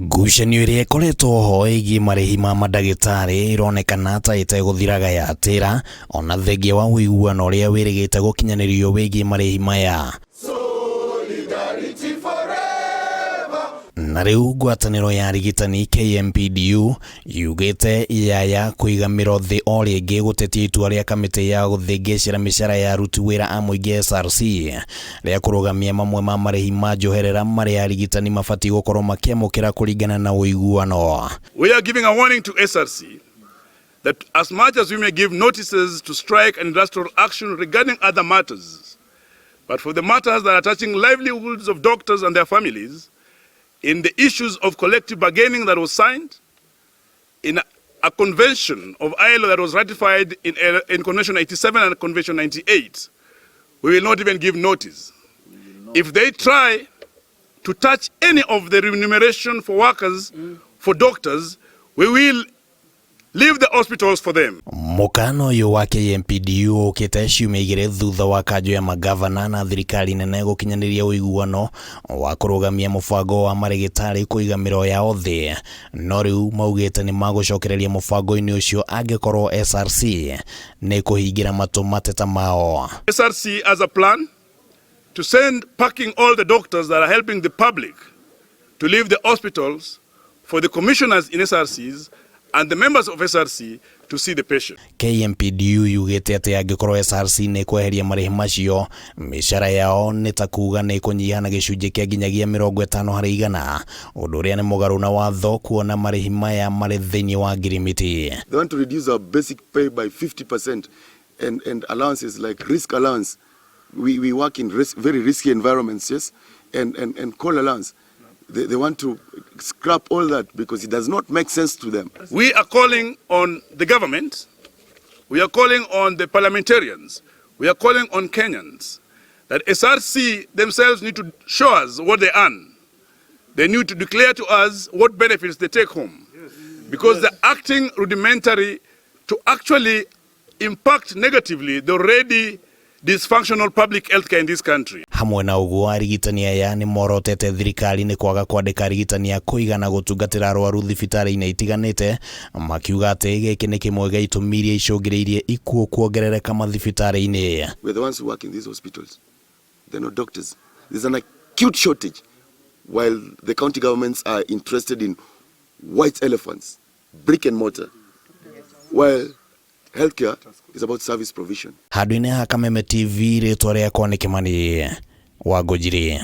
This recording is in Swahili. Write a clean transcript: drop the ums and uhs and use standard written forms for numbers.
Ngucanio iria ikoretwo ho ĩgiĩ marĩhi ma mandagĩtarĩ ironekana ta ĩtegũthiraga yatĩra ona thengia wa ũiguano ũrĩa wĩrĩgĩte gũkinyanĩrio wĩgiĩ marĩhi maya. Na rĩu ngwataniro ya Arigitani KMPDU yugĩte yaya kuiga miro thĩ o rĩngĩ gũtetia itua rĩa kamiti ya guthingicira micara ya aruti wira a muingi SRC rĩa kurugamia mamwe ma marĩhi ma njoherera marĩa Arigitani mabatiĩ gũkorwo makĩamũkĩra kũringana na ũiguano. We are giving a warning to SRC that as much as we may give notices to strike and industrial action regarding other matters, but for the matters that are touching livelihoods of doctors and their families, in the issues of collective bargaining that was signed, in a convention of ILO that was ratified in Convention 87 and Convention 98, we will not even give notice. If they try to touch any of the remuneration for workers, for doctors, we will leave the hospitals for them. Mukana ũyũ wa KMPDU ũkĩte ciumia igĩrĩ thutha wa kanjũ ya magavana na thirikari nene gũkinyanĩria ũiguano wa kũrũgamia mũbango wa marĩgĩtarĩ kũiga mĩro yao thĩ, no rĩu maugite nĩ magũcokereria mũbango-inĩ ũcio angĩkorwo SRC nĩ kũhingira matũ mateta mao. SRC has a plan to send packing all the doctors that are helping the public to leave the hospitals for the commissioners in SRCs and the members of SRC to see the patient. KMPDU yugĩte atĩ angĩkorwo SRC nĩ kweheria marĩhi macio, micara yao nĩ ta kuga nĩ kũnyiha na gĩcunjĩ kĩa nginyagia 50%, ũndũ ũrĩa nĩ mũgarũ na watho kuona marĩhi maya marĩ thĩinĩ wa ngirimiti. They want to reduce our basic pay by 50% and allowances like risk allowance. We work in very risky environments, yes, and call allowance. They want to scrap all that because it does not make sense to them. We are calling on the government, we are calling on the parliamentarians, we are calling on Kenyans that SRC themselves need to show us what they earn. They need to declare to us what benefits they take home. Because they're acting rudimentary to actually impact negatively the already dysfunctional public healthcare in this country. Hamwe na ũguo Arigitani aya nĩ morotete thirikari nĩ kwaga kwandĩka arigitani a kũiga na gũtungatĩra arwaru thibitarĩ-inĩ itiganĩte, makiuga atĩ gĩkĩ nĩ kĩmwe gĩa itũmi iria icũngĩrĩirie ikuũ kuongerereka mathibitarĩ-inĩ. We're the ones who work in these hospitals. They're not doctors. There's an acute shortage while the county governments are interested in white elephants, brick and mortar, while healthcare is about service provision. Handũ-inĩ ha Kameme TV rĩtwa rĩakwa nĩ Kĩmani wa Ngũnjiri.